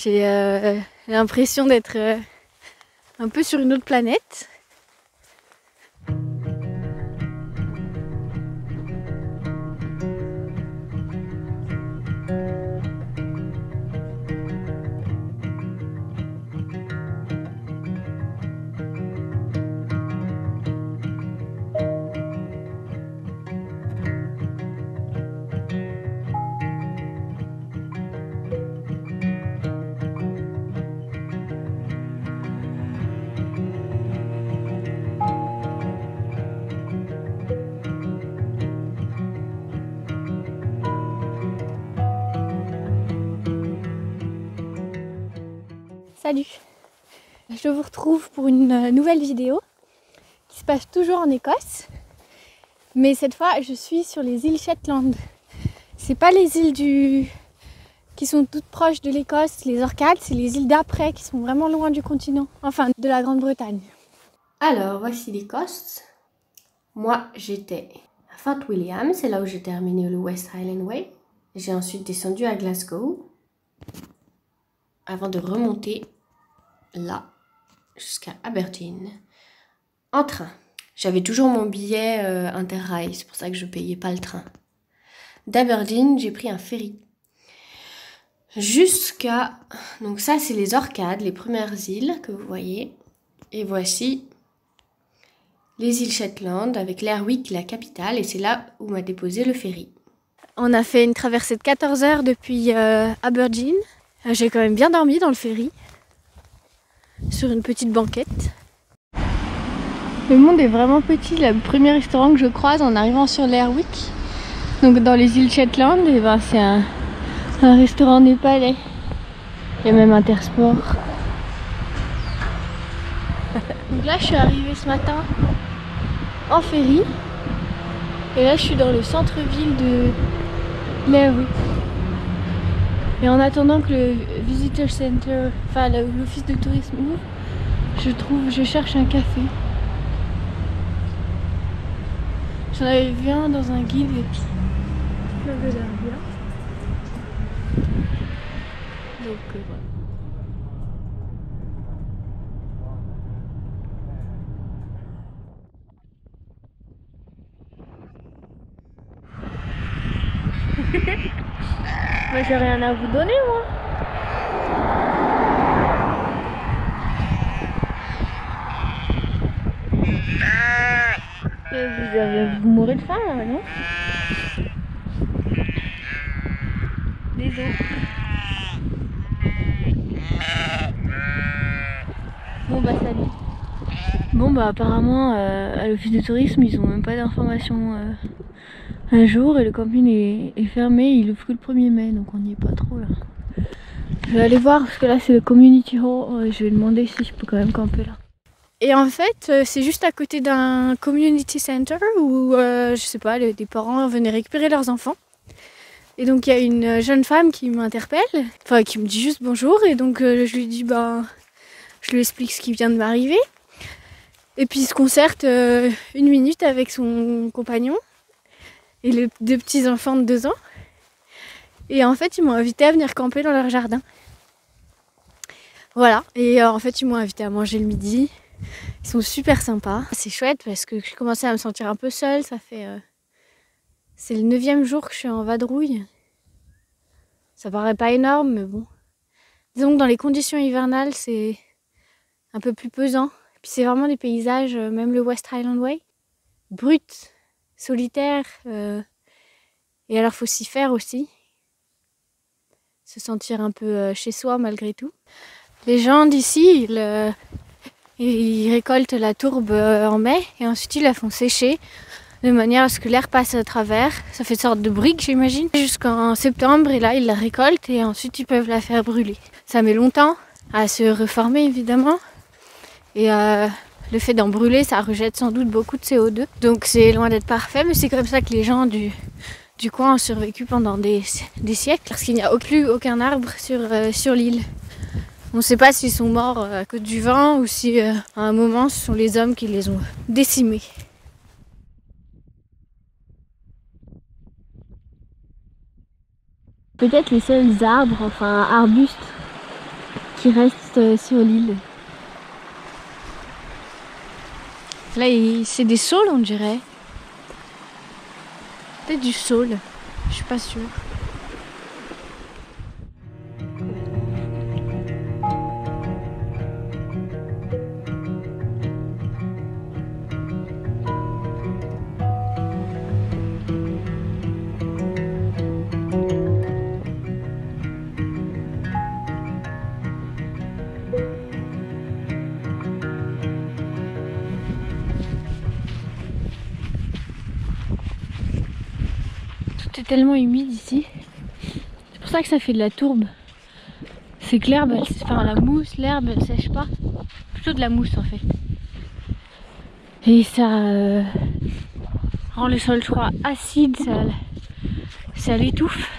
J'ai l'impression d'être un peu sur une autre planète. Salut! Je vous retrouve pour une nouvelle vidéo qui se passe toujours en Écosse. Mais cette fois, je suis sur les îles Shetland. C'est pas les îles qui sont toutes proches de l'Écosse, les Orcades, c'est les îles d'après qui sont vraiment loin du continent, enfin de la Grande-Bretagne. Alors, voici l'Écosse. Moi, j'étais à Fort William, c'est là où j'ai terminé le West Highland Way. J'ai ensuite descendu à Glasgow avant de remonter là jusqu'à Aberdeen en train. J'avais toujours mon billet Interrail, c'est pour ça que je payais pas le train. D'Aberdeen, j'ai pris un ferry jusqu'à... Donc ça, c'est les Orcades, les premières îles que vous voyez. Et voici les îles Shetland avec l'Airwick, la capitale. Et c'est là où m'a déposé le ferry. On a fait une traversée de 14 heures depuis Aberdeen. J'ai quand même bien dormi dans le ferry, sur une petite banquette. Le monde est vraiment petit. Le premier restaurant que je croise en arrivant sur l'Airwick, donc dans les îles Shetland, et ben c'est un restaurant népalais. Il y a même Intersport. Donc là je suis arrivée ce matin en ferry. Et là je suis dans le centre-ville de l'Airwick. Et en attendant que le Visitor Center, enfin l'office de tourisme ouvre, je cherche un café. J'en avais vu un dans un guide et puis je l'avais l'air bien. Donc voilà. Moi j'ai rien à vous donner moi. Vous mourrez de faim là, non? Désolé. Bon bah salut. Bon bah apparemment à l'office de tourisme ils ont même pas d'informations un jour et le camping est fermé, il ouvre que le 1er mai donc on n'y est pas trop là. Je vais aller voir parce que là c'est le community hall, je vais demander si je peux quand même camper là. Et en fait c'est juste à côté d'un community center où je sais pas, des parents venaient récupérer leurs enfants. Et donc il y a une jeune femme qui m'interpelle, enfin qui me dit juste bonjour et donc je lui dis je lui explique ce qui vient de m'arriver. Et puis il se concerte une minute avec son compagnon et les deux petits enfants de 2 ans. Et en fait ils m'ont invité à venir camper dans leur jardin. Voilà, et en fait ils m'ont invité à manger le midi. Ils sont super sympas. C'est chouette parce que je commençais à me sentir un peu seule. Ça fait... c'est le 9e jour que je suis en vadrouille. Ça paraît pas énorme, mais bon. Disons que dans les conditions hivernales, c'est un peu plus pesant. Et puis c'est vraiment des paysages, même le West Highland Way, brut, solitaire. Et alors faut s'y faire aussi. Se sentir un peu chez soi malgré tout. Les gens d'ici, ils récoltent la tourbe en mai et ensuite ils la font sécher de manière à ce que l'air passe à travers. Ça fait une sorte de brique j'imagine. Jusqu'en septembre et là ils la récoltent et ensuite ils peuvent la faire brûler. Ça met longtemps à se reformer évidemment et le fait d'en brûler ça rejette sans doute beaucoup de CO2. Donc c'est loin d'être parfait mais c'est comme ça que les gens du coin ont survécu pendant des siècles parce qu'il n'y a plus aucun arbre sur l'île. On ne sait pas s'ils sont morts à cause du vent ou si à un moment ce sont les hommes qui les ont décimés. Peut-être les seuls arbres, enfin arbustes qui reste sur l'île. Là, c'est des saules, on dirait. Peut-être du saule, je suis pas sûre. C'est tellement humide ici, c'est pour ça que ça fait de la tourbe. C'est que l'herbe, enfin la mousse, l'herbe elle sèche pas, plutôt de la mousse en fait. Et ça rend le sol, je crois, acide, ça l'étouffe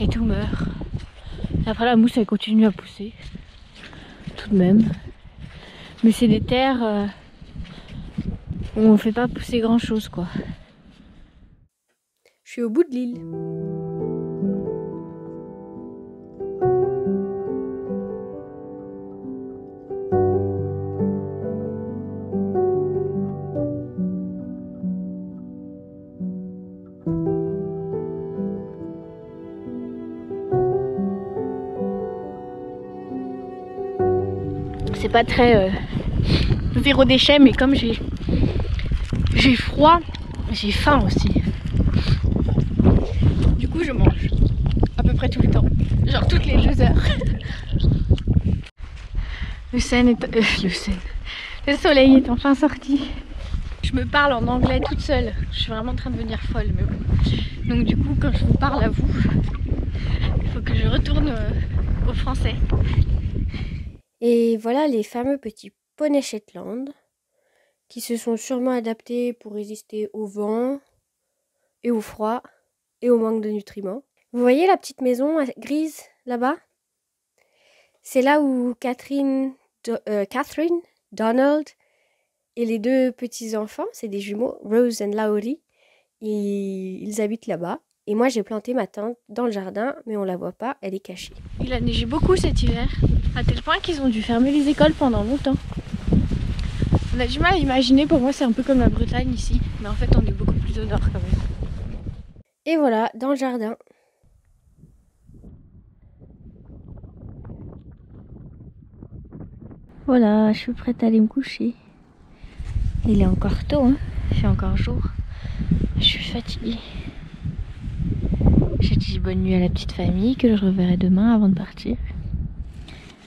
et tout meurt. Et après la mousse elle continue à pousser, tout de même. Mais c'est des terres où on fait pas pousser grand chose quoi. Je suis au bout de l'île. C'est pas très zéro déchet, mais comme j'ai froid, j'ai faim aussi. Du coup je mange à peu près tout le temps, genre toutes les 2 heures. Le soleil est enfin sorti. Je me parle en anglais toute seule, je suis vraiment en train de devenir folle, mais bon. Donc du coup quand je vous parle à vous, il faut que je retourne au français. Et voilà les fameux petits poneys Shetland qui se sont sûrement adaptés pour résister au vent et au froid et au manque de nutriments. Vous voyez la petite maison grise là-bas? C'est là où Catherine, Donald et les 2 petits-enfants, c'est des jumeaux, Rose et Laurie, ils habitent là-bas. Et moi j'ai planté ma tente dans le jardin, mais on la voit pas, elle est cachée. Il a neigé beaucoup cet hiver, à tel point qu'ils ont dû fermer les écoles pendant longtemps. On a du mal à imaginer, pour moi c'est un peu comme la Bretagne ici, mais en fait on est beaucoup plus au nord quand même. Et voilà, dans le jardin. Voilà, je suis prête à aller me coucher. Il est encore tôt, hein, il fait encore jour. Je suis fatiguée. J'ai dit bonne nuit à la petite famille que je reverrai demain avant de partir.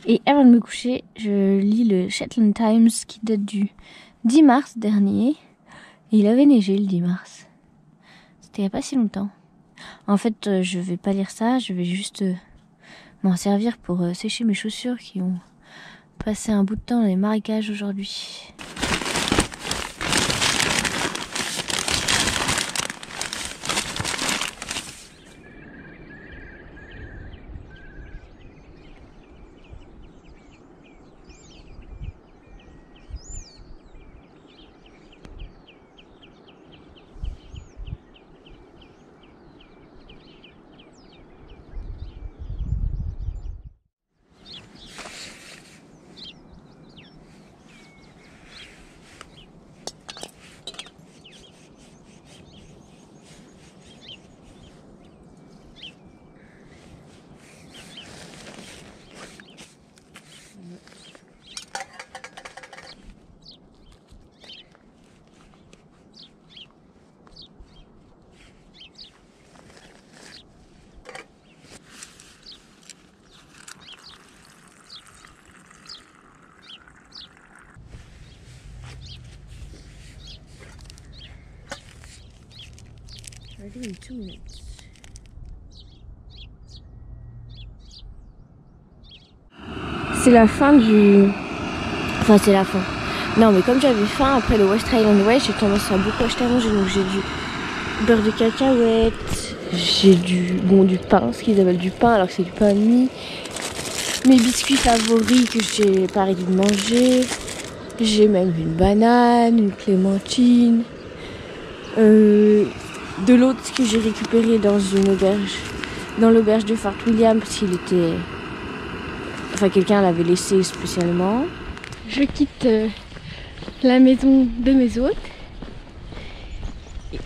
Et avant de me coucher, je lis le Shetland Times qui date du 10 mars dernier. Et il avait neigé le 10 mars. C'était il n'y a pas si longtemps. En fait, je vais pas lire ça, je vais juste m'en servir pour sécher mes chaussures qui ont passé un bout de temps dans les marécages aujourd'hui. C'est la fin du... Enfin c'est la fin. Non mais comme j'avais faim après le West Highland Way, j'ai tendance à beaucoup acheter à manger. Donc j'ai du beurre de cacahuète, j'ai du pain, ce qu'ils appellent du pain alors que c'est du pain de mie. Mes biscuits favoris que j'ai pas arrêté de manger. J'ai même une banane, une clémentine. De l'autre que j'ai récupéré dans une auberge, dans l'auberge de Fort William parce qu'il était Enfin, quelqu'un l'avait laissé spécialement. Je quitte la maison de mes hôtes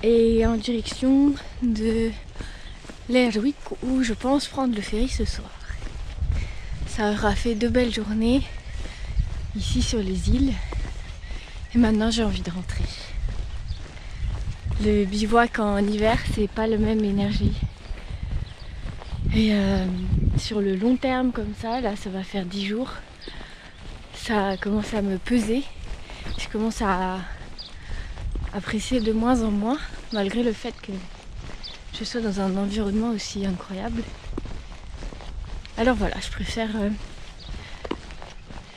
et en direction de l'Airwick où je pense prendre le ferry ce soir. Ça aura fait 2 belles journées ici sur les îles et maintenant j'ai envie de rentrer. Le bivouac en hiver, c'est pas la même énergie. Et sur le long terme comme ça, là ça va faire 10 jours, ça commence à me peser. Je commence à apprécier de moins en moins, malgré le fait que je sois dans un environnement aussi incroyable. Alors voilà, je préfère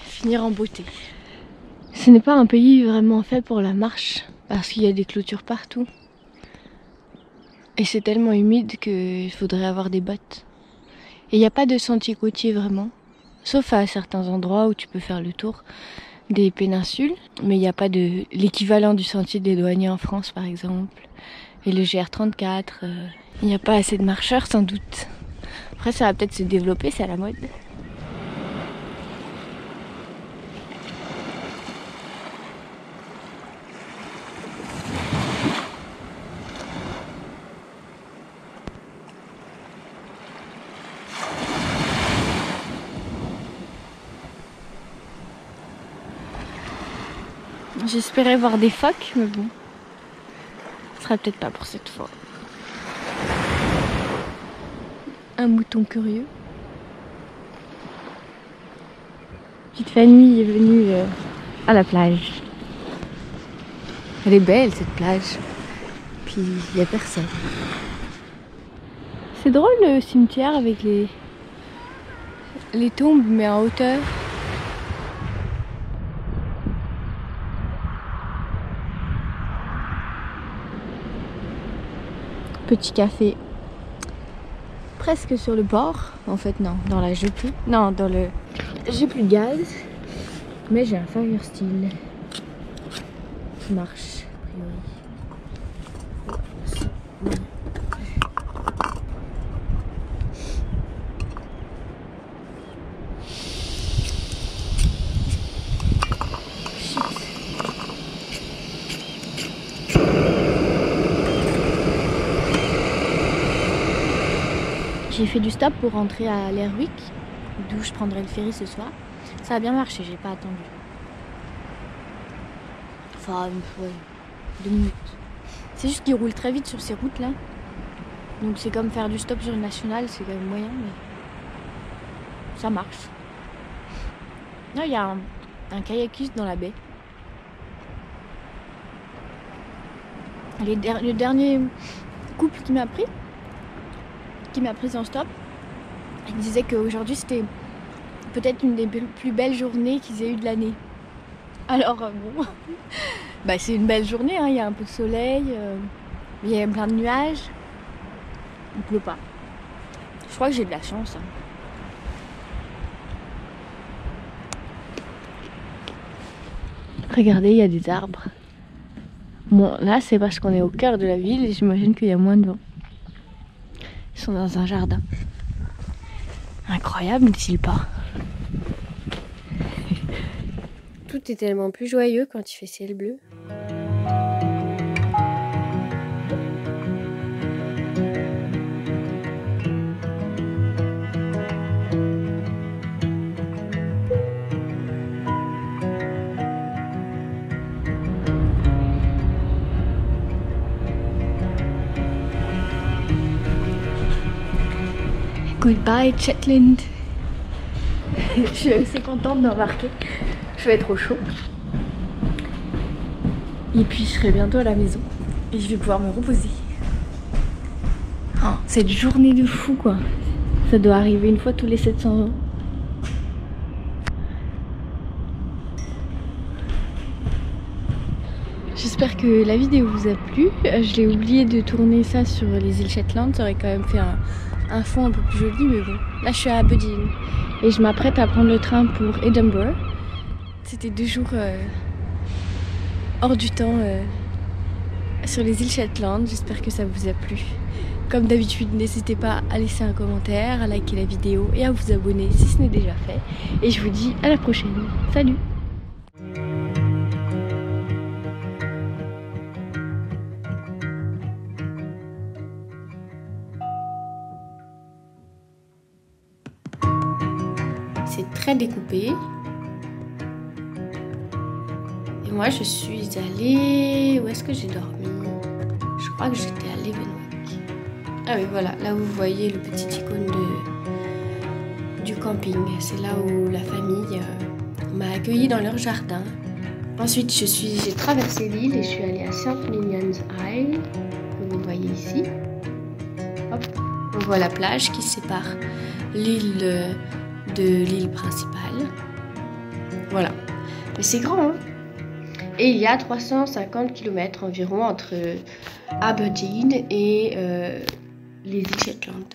finir en beauté. Ce n'est pas un pays vraiment fait pour la marche, parce qu'il y a des clôtures partout. Et c'est tellement humide qu'il faudrait avoir des bottes. Et il n'y a pas de sentier côtier vraiment, sauf à certains endroits où tu peux faire le tour des péninsules, mais il n'y a pas de l'équivalent du sentier des douaniers en France par exemple, et le GR34, il n'y a pas assez de marcheurs sans doute. Après ça va peut-être se développer, c'est à la mode. J'espérais voir des phoques, mais bon, ce sera peut-être pas pour cette fois. Un mouton curieux. Petite famille est venue à la plage. Elle est belle cette plage. Puis il n'y a personne. C'est drôle le cimetière avec les tombes mais en hauteur. Petit café presque sur le bord, en fait non, dans la jetée, non dans le... J'ai plus de gaz, mais j'ai un fire steel qui marche a priori. J'ai fait du stop pour rentrer à l'Airwick, d'où je prendrai le ferry ce soir. Ça a bien marché, j'ai pas attendu. Enfin, ouais, 2 minutes. C'est juste qu'ils roulent très vite sur ces routes-là. Donc c'est comme faire du stop sur une nationale, c'est quand même moyen, mais ça marche. Là, il y a un kayakiste dans la baie. Le dernier couple qui m'a pris en stop, il disait qu'aujourd'hui c'était peut-être une des plus belles journées qu'ils aient eu de l'année. Alors bon, bah c'est une belle journée, hein. Il y a un peu de soleil, il y a plein de nuages, il pleut pas. Je crois que j'ai de la chance. Hein. Regardez, il y a des arbres. Bon, là c'est parce qu'on est au cœur de la ville et j'imagine qu'il y a moins de vent. Ils sont dans un jardin. Incroyable, n'est-il pas? Tout est tellement plus joyeux quand il fait ciel bleu. Goodbye Shetland. Je suis assez contente d'embarquer. Je vais être au chaud. Et puis je serai bientôt à la maison. Et je vais pouvoir me reposer. Oh, cette journée de fou quoi. Ça doit arriver une fois tous les 700 ans. J'espère que la vidéo vous a plu. Je l'ai oublié de tourner ça sur les îles Shetland. Ça aurait quand même fait un fond un peu plus joli, mais bon. Là, je suis à Aberdeen et je m'apprête à prendre le train pour Edinburgh. C'était 2 jours hors du temps sur les îles Shetland. J'espère que ça vous a plu. Comme d'habitude, n'hésitez pas à laisser un commentaire, à liker la vidéo et à vous abonner si ce n'est déjà fait. Et je vous dis à la prochaine. Salut! C'est très découpé. Et moi je suis allée... Où est-ce que j'ai dormi? Je crois que j'étais à Leeuwenhoek. Ah oui, voilà, là où vous voyez le petit icône du camping. C'est là où la famille m'a accueilli dans leur jardin. Ensuite j'ai traversé l'île et je suis allée à St. Ninians Isle, que vous voyez ici. Hop, on voit la plage qui sépare l'île de l'île principale. Voilà. Mais c'est grand, hein? Et il y a 350 km environ entre Aberdeen et les îles Shetland.